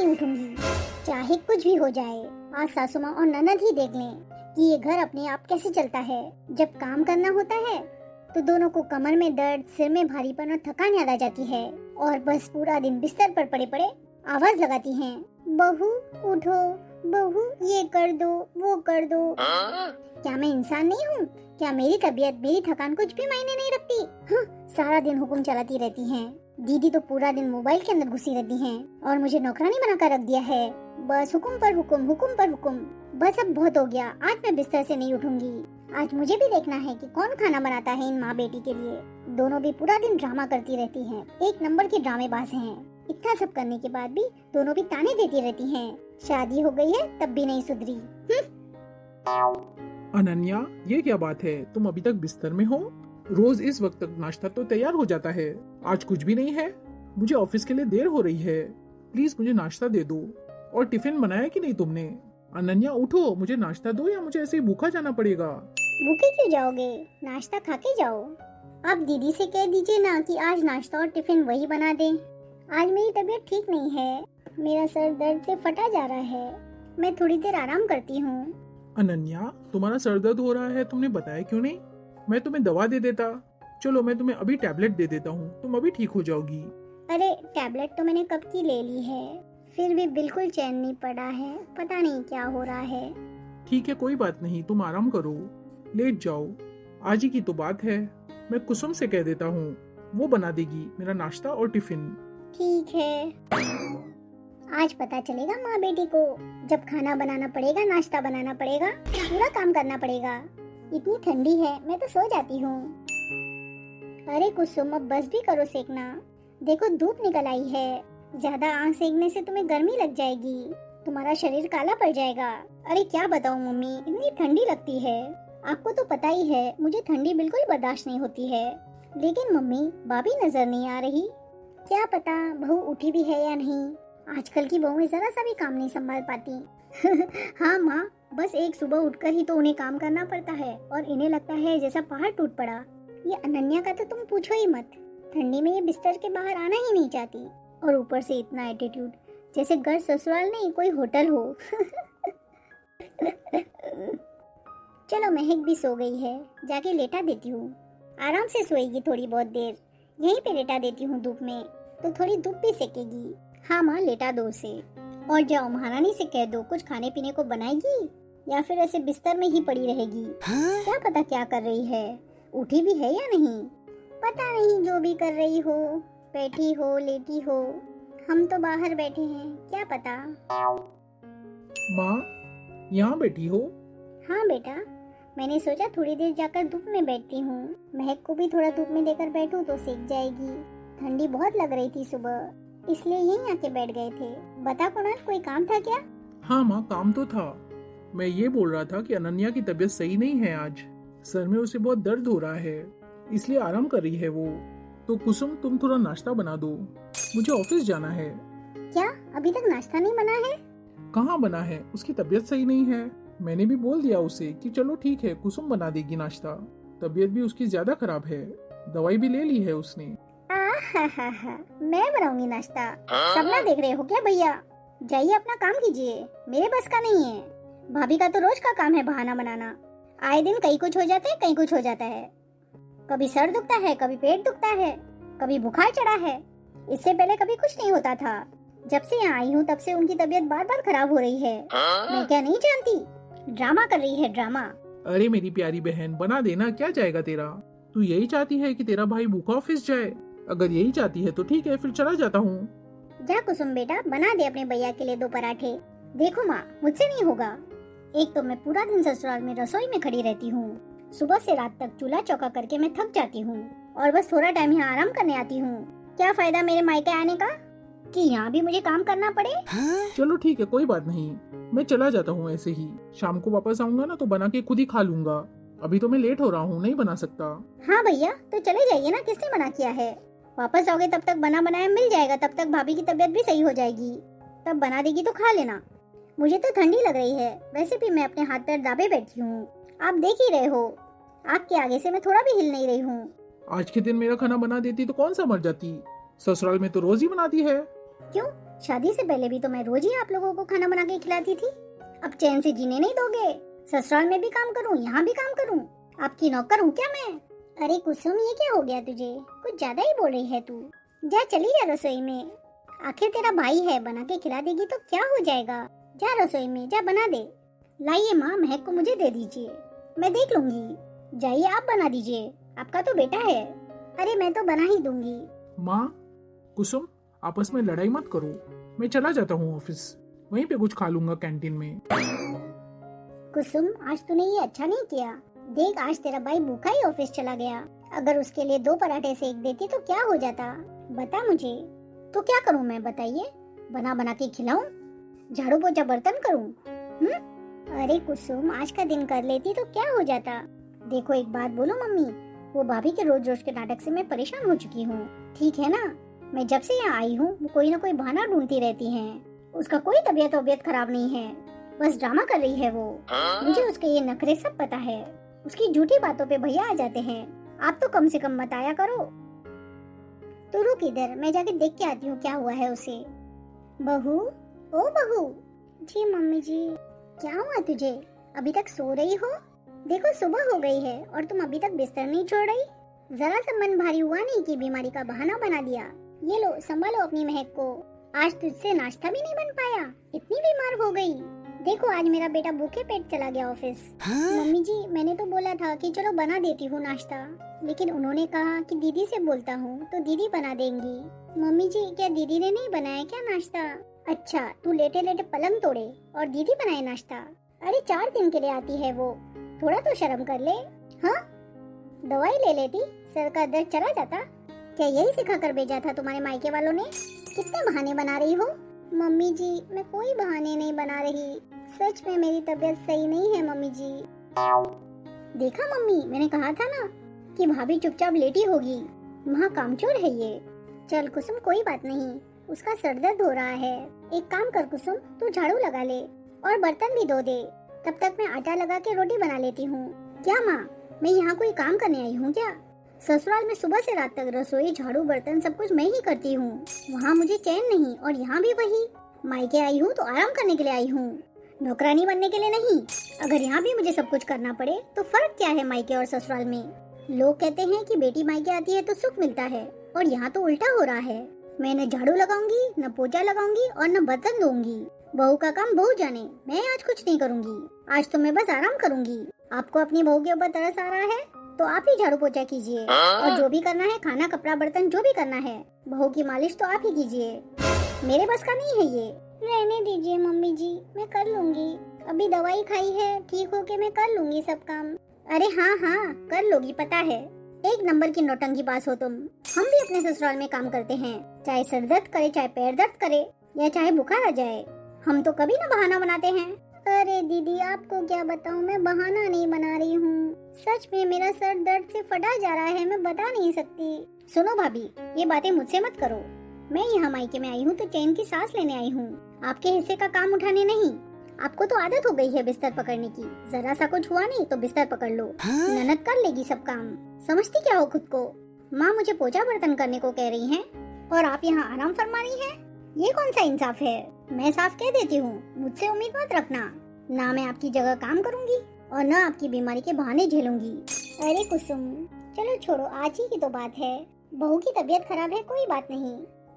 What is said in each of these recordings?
नहीं उठूंगी, चाहे कुछ भी हो जाए। आज सासू माँ और ननद ही देख लें कि ये घर अपने आप कैसे चलता है। जब काम करना होता है तो दोनों को कमर में दर्द, सिर में भारीपन और थकान याद आ जाती है और बस पूरा दिन बिस्तर पर पड़े पड़े आवाज लगाती हैं, बहू उठो, बहू ये कर दो, वो कर दो। क्या मैं इंसान नहीं हूँ? क्या मेरी तबीयत, मेरी थकान कुछ भी मायने नहीं रखती? हाँ, सारा दिन हुक्म चलाती रहती हैं। दीदी तो पूरा दिन मोबाइल के अंदर घुसी रहती हैं और मुझे नौकरानी बनाकर रख दिया है। बस हुक्म पर हुक्म, हुक्म पर हुक्म। बस अब बहुत हो गया, आज मैं बिस्तर से नहीं उठूंगी। आज मुझे भी देखना है कि कौन खाना बनाता है इन माँ बेटी के लिए। दोनों भी पूरा दिन ड्रामा करती रहती हैं, एक नंबर के ड्रामेबाज हैं। इतना सब करने के बाद भी दोनों भी ताने देती रहती हैं। शादी हो गई है तब भी नहीं सुधरी। अनन्या, ये क्या बात है? तुम अभी तक बिस्तर में हो? रोज इस वक्त तक नाश्ता तो तैयार हो जाता है, आज कुछ भी नहीं है। मुझे ऑफिस के लिए देर हो रही है, प्लीज मुझे नाश्ता दे दो। और टिफिन बनाया कि नहीं तुमने? अनन्या उठो, मुझे नाश्ता दो या मुझे ऐसे ही भूखा जाना पड़ेगा। भूखे क्यों जाओगे, नाश्ता खा के जाओ। आप दीदी से कह दीजिए ना कि आज नाश्ता और टिफिन वही बना दे। आज मेरी तबीयत ठीक नहीं है, मेरा सर दर्द से फटा जा रहा है, मैं थोड़ी देर आराम करती हूँ। अनन्या, तुम्हारा सर दर्द हो रहा है, तुमने बताया क्यों नहीं? मैं तुम्हें दवा दे देता। चलो मैं तुम्हें अभी टैबलेट दे देता हूँ, तुम अभी ठीक हो जाओगी। अरे टैबलेट तो मैंने कब की ले ली है, फिर भी बिल्कुल चैन नहीं पड़ा है, पता नहीं क्या हो रहा है। ठीक है, कोई बात नहीं, तुम आराम करो, लेट जाओ। आज ही की तो बात है, मैं कुसुम से कह देता हूँ, वो बना देगी मेरा नाश्ता और टिफिन। ठीक है, आज पता चलेगा माँ बेटी को। जब खाना बनाना पड़ेगा, नाश्ता बनाना पड़ेगा, पूरा काम करना पड़ेगा। इतनी ठंडी है, मैं तो सो जाती हूँ। अरे कुसुम, अब बस भी करो सेकना, देखो धूप निकल आई है। ज्यादा आंख सेकने से तुम्हें गर्मी लग जाएगी, तुम्हारा शरीर काला पड़ जाएगा। अरे क्या बताऊँ मम्मी, इतनी ठंडी लगती है। आपको तो पता ही है मुझे ठंडी बिल्कुल बर्दाश्त नहीं होती है। लेकिन मम्मी, भाभी नजर नहीं आ रही, क्या पता बहू उठी भी है या नहीं। आजकल की बहुएं जरा सा भी काम नहीं संभाल पाती। हाँ माँ, बस एक सुबह उठकर ही तो उन्हें काम करना पड़ता है और इन्हें लगता है जैसा पहाड़ टूट पड़ा। ये अनन्या का तो तुम पूछो ही मत, ठंडी में ये बिस्तर के बाहर आना ही नहीं चाहती और ऊपर से इतना एटीट्यूड, जैसे घर ससुराल नहीं कोई होटल हो। चलो महक भी सो गई है, जाके लेटा देती हूँ, आराम से सोएगी थोड़ी बहुत देर। यहीं पे लेटा देती हूँ धूप में, तो थोड़ी धूप भी सेकेगी। हाँ माँ, लेटा दो उसे। और जाओ महारानी से कह दो कुछ खाने पीने को बनाएगी या फिर ऐसे बिस्तर में ही पड़ी रहेगी। क्या पता क्या कर रही है, उठी भी है या नहीं, पता नहीं। जो भी कर रही हो, बैठी हो, लेटी हो, हम तो बाहर बैठे हैं, क्या पता। माँ, यहाँ बैठी हो? हाँ बेटा, मैंने सोचा थोड़ी देर जाकर धूप में बैठती हूँ, महक को भी थोड़ा धूप में देकर बैठूं तो सेक जाएगी। ठंडी बहुत लग रही थी सुबह, इसलिए यहीं आके बैठ गए थे। बता कुणाल, कोई काम था क्या? हाँ माँ, काम तो था। मैं ये बोल रहा था कि अनन्या की तबीयत सही नहीं है आज, सर में उसे बहुत दर्द हो रहा है, इसलिए आराम कर रही है वो। तो कुसुम, तुम थोड़ा नाश्ता बना दो, मुझे ऑफिस जाना है। क्या अभी तक नाश्ता नहीं बना है? कहाँ बना है, उसकी तबीयत सही नहीं है। मैंने भी बोल दिया उसे कि चलो ठीक है, कुसुम बना देगी नाश्ता। तबीयत भी उसकी ज्यादा खराब है, दवाई भी ले ली है उसने। मैं बनाऊंगी नाश्ता, सपना देख रहे हो क्या भैया? जाइए अपना काम कीजिए, मेरे बस का नहीं है। भाभी का तो रोज का काम है बहाना बनाना। आए दिन कहीं कुछ हो जाता है, कहीं कुछ हो जाता है। कभी सर दुखता है, कभी पेट दुखता है, कभी बुखार चढ़ा है। इससे पहले कभी कुछ नहीं होता था। जब से यहाँ आई हूँ तब से उनकी तबीयत बार बार खराब हो रही है। मैं क्या नहीं जानती, ड्रामा कर रही है, ड्रामा। अरे मेरी प्यारी बहन, बना देना, क्या जाएगा तेरा। तू यही चाहती है कि तेरा भाई भूखा ऑफिस जाए? अगर यही चाहती है तो ठीक है, फिर चला जाता हूँ। जा कुसुम बेटा, बना दे अपने भैया के लिए 2 पराठे। देखो माँ, मुझसे नहीं होगा। एक तो मैं पूरा दिन ससुराल में रसोई में खड़ी रहती हूँ, सुबह से रात तक चूल्हा चौका करके मैं थक जाती हूँ और बस थोड़ा टाइम यहाँ आराम करने आती हूँ। क्या फायदा मेरे मायके आने का कि यहाँ भी मुझे काम करना पड़े? चलो ठीक है, कोई बात नहीं, मैं चला जाता हूँ ऐसे ही। शाम को वापस आऊंगा ना तो बना के खुद ही खा लूंगा। अभी तो मैं लेट हो रहा हूँ, नहीं बना सकता। हाँ भैया, तो चले जाइए ना, किसने मना किया है? वापस आओगे तब तक बना बनाया मिल जाएगा, तब तक भाभी की तबीयत भी सही हो जाएगी, तब बना देगी तो खा लेना। मुझे तो ठंडी लग रही है, वैसे भी मैं अपने हाथ पैर दाबे बैठी हूँ, आप देख ही रहे हो। आपके आगे से मैं थोड़ा भी हिल नहीं रही हूँ। आज के दिन मेरा खाना बना देती तो कौन सा मर जाती, ससुराल में तो रोज ही बनाती है। क्यों, शादी से पहले भी तो मैं रोज ही आप लोगों को खाना बना के खिलाती थी। अब चैन से जीने नहीं दोगे? ससुराल में भी काम करूं, यहाँ भी काम करूं? आपकी नौकर हूँ क्या मैं? अरे कुसुम, ये क्या हो गया तुझे? कुछ ज्यादा ही बोल रही है तू। जा, चली जा रसोई में। आखिर तेरा भाई है, बना के खिला देगी तो क्या हो जाएगा। जा रसोई में, जा बना दे। लाइए माँ, महक को मुझे दे दीजिए, मैं देख लूंगी। जाइए आप बना दीजिए, आपका तो बेटा है। अरे मैं तो बना ही दूंगी। माँ, कुसुम आपस में लड़ाई मत करो, मैं चला जाता हूँ ऑफिस, वहीं पे कुछ खा लूंगा कैंटीन में। कुसुम, आज तूने ये अच्छा नहीं किया। देख, आज तेरा भाई भूखा ही ऑफिस चला गया। अगर उसके लिए 2 पराठे सेक देती तो क्या हो जाता, बता मुझे। तो क्या करूं मैं, बताइए? बना बना के खिलाऊं? झाड़ू पोछा बर्तन करूं? अरे कुसुम, आज का दिन कर लेती तो क्या हो जाता। देखो एक बात बोलो मम्मी, वो भाभी के रोज रोज के नाटक से मैं परेशान हो चुकी हूँ। ठीक है ना, मैं जब से यहाँ आई हूँ वो कोई ना कोई बहाना ढूंढती रहती हैं। उसका कोई तबीयत खराब नहीं है, बस ड्रामा कर रही है वो। मुझे उसके ये नखरे सब पता है। उसकी झूठी बातों पे भैया आ जाते हैं। आप तो कम से कम मत आया करो। तो रुक इधर, मैं जाके देख के आती हूँ क्या हुआ है उसे। बहू, ओ बहू। जी मम्मी जी। क्या हुआ तुझे? अभी तक सो रही हो? देखो सुबह हो गई है और तुम अभी तक बिस्तर नहीं छोड़ रही। जरा सा मन भारी हुआ नहीं कि बीमारी का बहाना बना दिया। ये लो, संभालो अपनी महक को। आज तुझसे नाश्ता भी नहीं बन पाया, इतनी बीमार हो गई। देखो आज मेरा बेटा भूखे पेट चला गया ऑफिस। मम्मी जी, मैंने तो बोला था कि चलो बना देती हूँ नाश्ता, लेकिन उन्होंने कहा कि दीदी से बोलता हूँ तो दीदी बना देंगी। मम्मी जी, क्या दीदी ने नहीं बनाया क्या नाश्ता? अच्छा, तू लेटे लेटे पलंग तोड़े और दीदी बनाए नाश्ता? अरे 4 दिन के लिए आती है वो, थोड़ा तो शर्म कर ले। हाँ, दवाई ले लेती, सर का दर्द चला जाता। क्या यही सिखा कर भेजा था तुम्हारे मायके वालों ने? कितने बहाने बना रही हो? मम्मी जी, मैं कोई बहाने नहीं बना रही, सच में मेरी तबीयत सही नहीं है मम्मी जी। देखा मम्मी, मैंने कहा था ना कि भाभी चुपचाप लेटी होगी। महा कामचोर है ये। चल कुसुम, कोई बात नहीं, उसका सर दर्द हो रहा है। एक काम कर कुसुम, तू झाड़ू लगा ले और बर्तन भी धो दे। तब तक मैं आटा लगा के रोटी बना लेती हूँ। क्या माँ, मैं यहाँ कोई काम करने आई हूँ क्या? ससुराल में सुबह से रात तक रसोई, झाड़ू, बर्तन सब कुछ मैं ही करती हूँ। वहाँ मुझे चैन नहीं और यहाँ भी वही। मायके आई हूँ तो आराम करने के लिए आई हूँ, नौकरानी बनने के लिए नहीं। अगर यहाँ भी मुझे सब कुछ करना पड़े तो फर्क क्या है मायके और ससुराल में? लोग कहते हैं कि बेटी मायके आती है तो सुख मिलता है, और यहाँ तो उल्टा हो रहा है। मैं न झाड़ू लगाऊंगी, न पोछा लगाऊंगी और न बर्तन धोऊंगी। बहू का काम बहू जाने, मैं आज कुछ नहीं करूंगी। आज तो मैं बस आराम करूंगी। आपको अपनी बहू के ऊपर तरस आ रहा है तो आप ही झाड़ू पोछा कीजिए, और जो भी करना है, खाना कपड़ा बर्तन जो भी करना है, बहू की मालिश तो आप ही कीजिए। मेरे बस का नहीं है ये। रहने दीजिए मम्मी जी, मैं कर लूंगी। अभी दवाई खाई है, ठीक होके मैं कर लूंगी सब काम। अरे हाँ हाँ, कर लोगी, पता है। एक नंबर की नौटंकी पास हो तुम। हम भी अपने ससुराल में काम करते हैं, चाहे सर दर्द करे, चाहे पैर दर्द करे, या चाहे बुखार आ जाए, हम तो कभी ना बहाना बनाते हैं। अरे दीदी, आपको क्या बताऊं, मैं बहाना नहीं बना रही हूँ। सच में मेरा सर दर्द से फटा जा रहा है, मैं बता नहीं सकती। सुनो भाभी, ये बातें मुझसे मत करो। मैं यहाँ मायके में आई हूँ तो चैन की सांस लेने आई हूँ, आपके हिस्से का काम उठाने नहीं। आपको तो आदत हो गई है बिस्तर पकड़ने की। जरा सा कुछ हुआ नहीं तो बिस्तर पकड़ लो। ननद कर लेगी सब काम, समझती क्या हो खुद को? माँ मुझे पोछा बर्तन करने को कह रही हैं और आप यहाँ आराम फरमा रही हैं। ये कौन सा इंसाफ है? मैं साफ कह देती हूँ, मुझसे उम्मीद मत रखना। ना मैं आपकी जगह काम करूँगी और न आपकी बीमारी के बहाने झेलूंगी। अरे कुसुम, चलो छोड़ो, आज ही की तो बात है। बहू की तबीयत खराब है, कोई बात नहीं।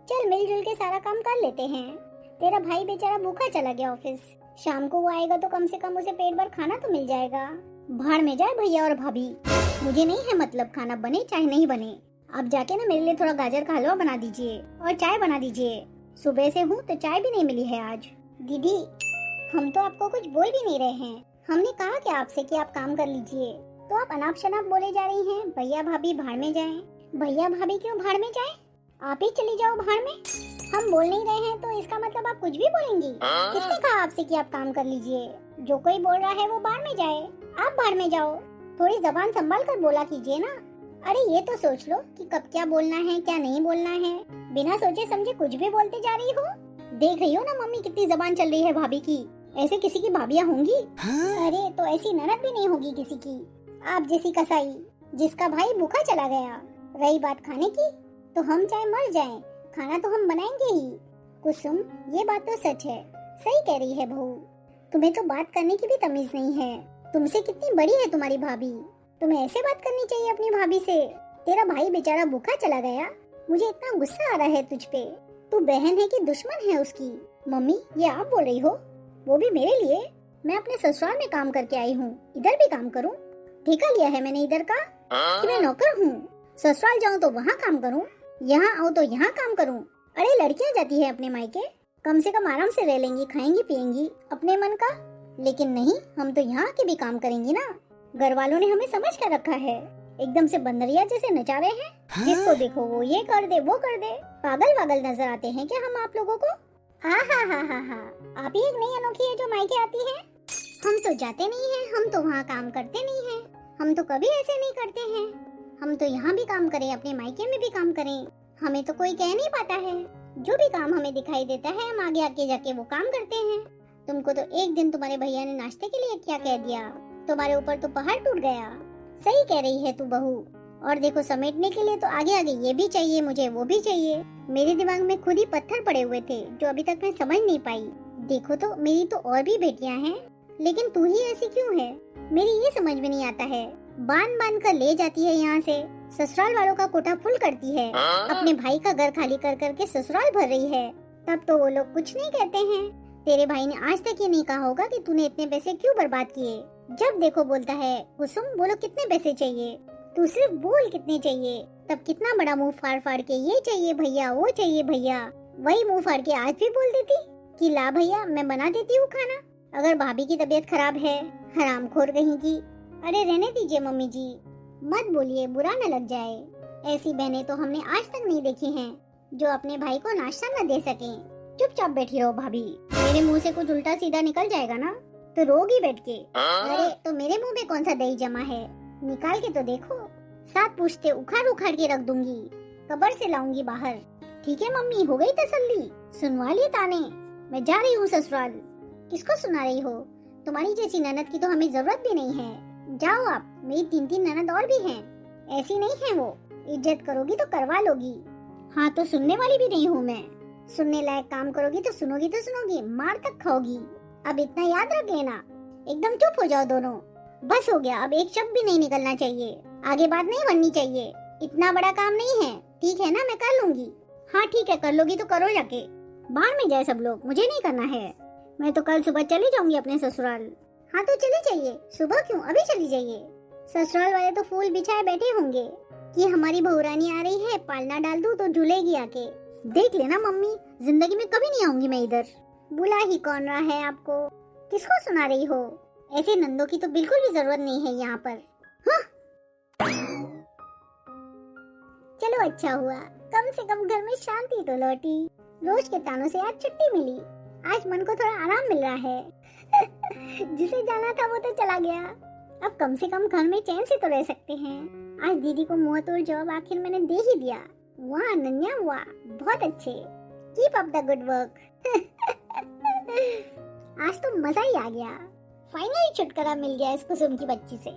चल मिलजुल के सारा काम कर लेते हैं। तेरा भाई बेचारा भूखा चला गया ऑफिस, शाम को वो आएगा तो कम से कम उसे पेट भर खाना तो मिल जाएगा। भाड़ में जाए भैया और भाभी, मुझे नहीं है मतलब खाना बने चाहे नहीं बने। आप जाके ना मेरे लिए थोड़ा गाजर का हलवा बना दीजिए और चाय बना दीजिए। सुबह से हूँ तो चाय भी नहीं मिली है आज। दीदी, हम तो आपको कुछ बोल भी नहीं रहे हैं। हमने कहा क्या आपसे कि आप काम कर लीजिए, तो आप अनाप शनाप बोले जा रही हैं। भैया भाभी भाड़ में जाएं। भैया भाभी क्यों भाड़ में जाएं? आप ही चली जाओ भाड़ में। हम बोल नहीं रहे हैं तो इसका मतलब आप कुछ भी बोलेंगी? किसने कहा आपसे कि आप काम कर लीजिए? जो कोई बोल रहा है वो भाड़ में जाए, आप भाड़ में जाओ। थोड़ी जबान संभाल कर बोला कीजिए ना। अरे ये तो सोच लो कि कब क्या बोलना है क्या नहीं बोलना है। बिना सोचे समझे कुछ भी बोलते जा रही हो। देख रही हो ना मम्मी कितनी जबान चल रही है भाभी की। ऐसे किसी की भाभियाँ होंगी? अरे तो ऐसी ननद भी नहीं होगी किसी की, आप जैसी कसाई जिसका भाई भूखा चला गया। रही बात खाने की, तो हम चाहे मर जाएं, खाना तो हम बनाएंगे ही। कुसुम, ये बात तो सच है, सही कह रही है बहू। तुम्हें तो बात करने की भी तमीज नहीं है। तुमसे कितनी बड़ी है तुम्हारी भाभी, तुम्हें ऐसे बात करनी चाहिए अपनी भाभी से। तेरा भाई बेचारा भूखा चला गया, मुझे इतना गुस्सा आ रहा है तुझ पे। तू बहन है कि दुश्मन है उसकी? मम्मी, ये आप बोल रही हो? वो भी मेरे लिए? मैं अपने ससुराल में काम करके आई हूँ, इधर भी काम करूँ? ठेका लिया है मैंने इधर का कि मैं नौकर हूँ? ससुराल जाऊँ तो वहाँ काम करूँ, यहाँ आऊँ तो यहाँ काम करूँ? अरे लड़कियाँ जाती है अपने मायके, कम से कम आराम से रह लेंगी, खाएंगी पिएंगी अपने मन का। लेकिन नहीं, हम तो यहाँ के भी काम करेंगी ना। घर वालों ने हमें समझ कर रखा है, एकदम से बंदरिया जैसे नचा रहे हैं। जिसको देखो वो ये कर दे वो कर दे, पागल वागल नजर आते हैं क्या हम आप लोगों को? हाँ हाँ हाँ हाँ हाँ, आप ही एक नई अनोखी है जो मायके आती है। हम तो जाते नहीं हैं, हम तो वहाँ काम करते नहीं हैं, हम तो कभी ऐसे नहीं करते हैं। हम तो यहाँ भी काम करें, अपने मायके में भी काम करें, हमें तो कोई कह नहीं पाता है। जो भी काम हमें दिखाई देता है हम आगे आके जाके वो काम करते हैं। तुमको तो एक दिन तुम्हारे भैया ने नाश्ते के लिए क्या कह दिया, तुम्हारे ऊपर तो पहाड़ टूट गया। सही कह रही है तू बहू। और देखो, समेटने के लिए तो आगे आगे ये भी चाहिए मुझे, वो भी चाहिए। मेरे दिमाग में खुद ही पत्थर पड़े हुए थे जो अभी तक मैं समझ नहीं पाई। देखो तो मेरी तो और भी बेटियां हैं, लेकिन तू ही ऐसी क्यों है? मेरी ये समझ में नहीं आता है। बांध बांध कर ले जाती है यहाँ से, ससुराल वालों का कोटा फुल करती है, अपने भाई का घर खाली कर करके ससुराल भर रही है, तब तो वो लोग कुछ नहीं कहते हैं। तेरे भाई ने आज तक ये नहीं कहा होगा कि तूने इतने पैसे क्यों बर्बाद किए। जब देखो बोलता है, कुसुम बोलो कितने पैसे चाहिए, तू सिर्फ बोल कितने चाहिए, तब कितना बड़ा मुंह फाड़ फाड़ के ये चाहिए भैया वो चाहिए भैया। वही मुंह फाड़ के आज भी बोल देती कि ला भैया मैं बना देती हूँ खाना। अगर भाभी की तबीयत खराब है, हरामखोर कहीं की। अरे रहने दीजिए मम्मी जी, मत बोलिए, बुरा न लग जाए। ऐसी बहनें तो हमने आज तक नहीं देखी हैं जो अपने भाई को नाश्ता न दे सकें। चुपचाप बैठी रहो भाभी, मेरे मुंह से कुछ उल्टा सीधा निकल जाएगा ना तो रोगी बैठ के। अरे तो मेरे मुंह में कौन सा दही जमा है, निकाल के तो देखो। साथ पूछते उखाड़ उखाड़ के रख दूंगी, कब्र से लाऊंगी बाहर। ठीक है मम्मी, हो गई तसल्ली, सुनवा ली ताने। मैं जा रही हूँ ससुराल। किसको सुना रही हो? तुम्हारी जैसी ननद की तो हमें जरूरत भी नहीं है। जाओ आप, मेरी 3-3 ननद और भी हैं, ऐसी नहीं है वो। इज्जत करोगी तो करवा लोगी। हाँ तो सुनने वाली भी नहीं हूँ मैं। सुनने लायक काम करोगी तो सुनोगी, मार तक खाओगी। अब इतना याद रख लेना। एकदम चुप हो जाओ दोनों, बस हो गया। अब एक शब्द भी नहीं निकलना चाहिए, आगे बात नहीं बननी चाहिए। इतना बड़ा काम नहीं है, ठीक है ना? मैं कर लूंगी। हाँ ठीक है, कर लोगी तो करो जाके, बाहर में जाए सब लोग, मुझे नहीं करना है। मैं तो कल सुबह चली जाऊंगी अपने ससुराल। हाँ तो चली जाइए, सुबह क्यों, अभी चली जाइए। ससुराल वाले तो फूल बिछाए बैठे होंगे कि हमारी बहुरानी आ रही है, पालना डाल दूं तो झूलेगी आके। देख लेना मम्मी, जिंदगी में कभी नहीं आऊंगी मैं इधर। बुला ही कौन रहा है आपको? किसको सुना रही हो? ऐसे नंदों की तो बिल्कुल भी जरूरत नहीं है यहाँ पर। हाँ? चलो अच्छा हुआ, कम से कम घर में शांति तो लौटी। रोज के तानों से आज छुट्टी मिली, आज मन को थोड़ा आराम मिल रहा है। जिसे जाना था वो तो चला गया, अब कम से कम घर में चैन से तो रह सकते हैं। आज दीदी को मुंह तोड़ जवाब आखिर मैंने दे ही दिया। वाह अनन्या वाह, बहुत अच्छे, keep up the good work. आज तो मजा ही आ गया, फाइनली छुटकारा मिल गया इस कुसुम की बच्ची से।